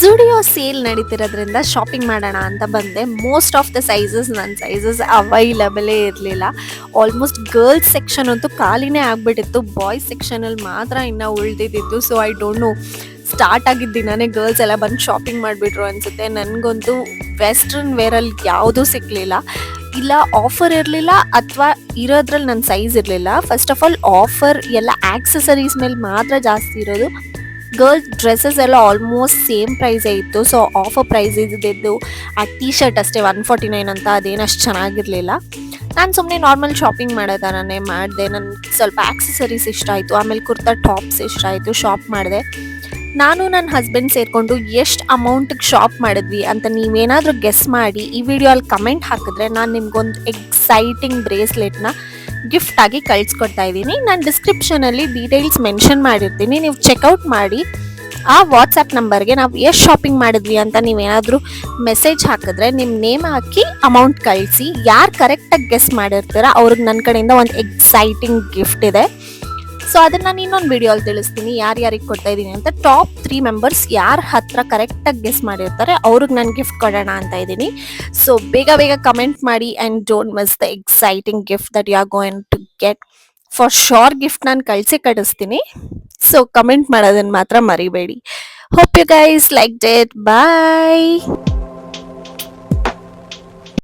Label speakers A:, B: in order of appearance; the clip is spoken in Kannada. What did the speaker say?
A: ಝುಡಿಯೋ ಸೇಲ್ ನಡೀತಿರೋದ್ರಿಂದ ಶಾಪಿಂಗ್ ಮಾಡೋಣ ಅಂತ ಬಂದೆ. ಮೋಸ್ಟ್ ಆಫ್ ದ ಸೈಜಸ್ ನನ್ನ ಸೈಜಸ್ ಅವೈಲಬಲೇ ಇರಲಿಲ್ಲ. ಆಲ್ಮೋಸ್ಟ್ ಗರ್ಲ್ಸ್ ಸೆಕ್ಷನ್ ಅಂತೂ ಖಾಲಿನೇ ಆಗ್ಬಿಟ್ಟಿತ್ತು. ಬಾಯ್ಸ್ ಸೆಕ್ಷನಲ್ಲಿ ಮಾತ್ರ ಇನ್ನೂ ಉಳಿದಿದ್ದು. So I don't know, start ಆಗಿದ್ದ ದಿನನೇ ಗರ್ಲ್ಸ್ ಎಲ್ಲ ಬಂದು ಶಾಪಿಂಗ್ ಮಾಡಿಬಿಟ್ರು ಅನಿಸುತ್ತೆ. ನನಗಂತೂ ವೆಸ್ಟ್ರನ್ ವೇರಲ್ಲಿ ಯಾವುದೂ ಸಿಕ್ಕಲಿಲ್ಲ. ಇಲ್ಲ ಆಫರ್ ಇರಲಿಲ್ಲ ಅಥವಾ ಇರೋದ್ರಲ್ಲಿ ನನ್ನ ಸೈಜ್ ಇರಲಿಲ್ಲ. ಫಸ್ಟ್ ಆಫ್ ಆಲ್ ಆಫರ್ ಎಲ್ಲ ಆಕ್ಸೆಸರೀಸ್ ಮೇಲೆ ಮಾತ್ರ ಜಾಸ್ತಿ ಇರೋದು. ಗರ್ಲ್ಸ್ ಡ್ರೆಸ್ಸಸ್ ಎಲ್ಲ ಆಲ್ಮೋಸ್ಟ್ ಸೇಮ್ ಪ್ರೈಸೇ ಇತ್ತು. ಸೊ ಆಫರ್ ಪ್ರೈಸ್ ಇದ್ದಿದ್ದು ಆ ಟೀ ಶರ್ಟ್ ಅಷ್ಟೇ 149 ಅಂತ, ಅದೇನು ಅಷ್ಟು ಚೆನ್ನಾಗಿರಲಿಲ್ಲ. ನಾನು ಸುಮ್ಮನೆ ನಾರ್ಮಲ್ ಶಾಪಿಂಗ್ ಮಾಡೋ ಥರನೇ ಮಾಡಿದೆ. ನನಗೆ ಸ್ವಲ್ಪ ಆಕ್ಸೆಸರೀಸ್ ಇಷ್ಟ ಆಯಿತು, ಆಮೇಲೆ ಕುರ್ತಾ ಟಾಪ್ಸ್ ಇಷ್ಟ ಆಯಿತು, ಶಾಪ್ ಮಾಡಿದೆ. ನಾನು ನನ್ನ ಹಸ್ಬೆಂಡ್ ಸೇರಿಕೊಂಡು ಎಷ್ಟು ಅಮೌಂಟಿಗೆ ಶಾಪ್ ಮಾಡಿದ್ವಿ ಅಂತ ನೀವೇನಾದರೂ ಗೆಸ್ ಮಾಡಿ ಈ ವಿಡಿಯೋಲ್ಲಿ ಕಮೆಂಟ್ ಹಾಕಿದ್ರೆ ನಾನು ನಿಮ್ಗೊಂದು ಎಕ್ಸೈಟಿಂಗ್ ಬ್ರೇಸ್ಲೆಟ್ನ ಗಿಫ್ಟ್ ಆಗಿ ಕಳಿಸ್ಕೊಡ್ತಾ ಇದ್ದೀನಿ. ನಾನು ಡಿಸ್ಕ್ರಿಪ್ಷನಲ್ಲಿ ಡೀಟೇಲ್ಸ್ ಮೆನ್ಷನ್ ಮಾಡಿರ್ತೀನಿ, ನೀವು ಚೆಕ್ಔಟ್ ಮಾಡಿ. ಆ ವಾಟ್ಸಪ್ ನಂಬರ್ಗೆ ನಾವು ಎಷ್ಟು ಶಾಪಿಂಗ್ ಮಾಡಿದ್ವಿ ಅಂತ ನೀವೇನಾದರೂ ಮೆಸೇಜ್ ಹಾಕಿದ್ರೆ ನಿಮ್ಮ ನೇಮ್ ಹಾಕಿ ಅಮೌಂಟ್ ಕಳಿಸಿ. ಯಾರು ಕರೆಕ್ಟಾಗಿ ಗೆಸ್ ಮಾಡಿರ್ತೀರ ಅವ್ರಿಗೆ ನನ್ನ ಕಡೆಯಿಂದ ಒಂದು ಎಕ್ಸೈಟಿಂಗ್ ಗಿಫ್ಟ್ ಇದೆ. ಸೊ ಅದನ್ನು ನಾನು ಇನ್ನೊಂದು ವಿಡಿಯೋಲ್ಲಿ ತಿಳಿಸ್ತೀನಿ ಯಾರ್ಯಾರಿಗೆ ಕೊಡ್ತಾ ಇದ್ದೀನಿ ಅಂತ. ಟಾಪ್ 3 ಮೆಂಬರ್ಸ್ ಯಾರ ಹತ್ರ ಕರೆಕ್ಟಾಗಿ ಗೆಸ್ ಮಾಡಿರ್ತಾರೆ ಅವ್ರಿಗೆ ನಾನು ಗಿಫ್ಟ್ ಕೊಡೋಣ ಅಂತ ಇದ್ದೀನಿ. ಸೊ ಬೇಗ ಬೇಗ ಕಮೆಂಟ್ ಮಾಡಿ and don't miss the exciting gift that you are going to get. For sure gift ನಾನು ಕಳಿಸ್ತೀನಿ. ಸೊ ಕಮೆಂಟ್ ಮಾಡೋದನ್ನು ಮಾತ್ರ ಮರಿಬೇಡಿ. Hope you guys like it. Bye.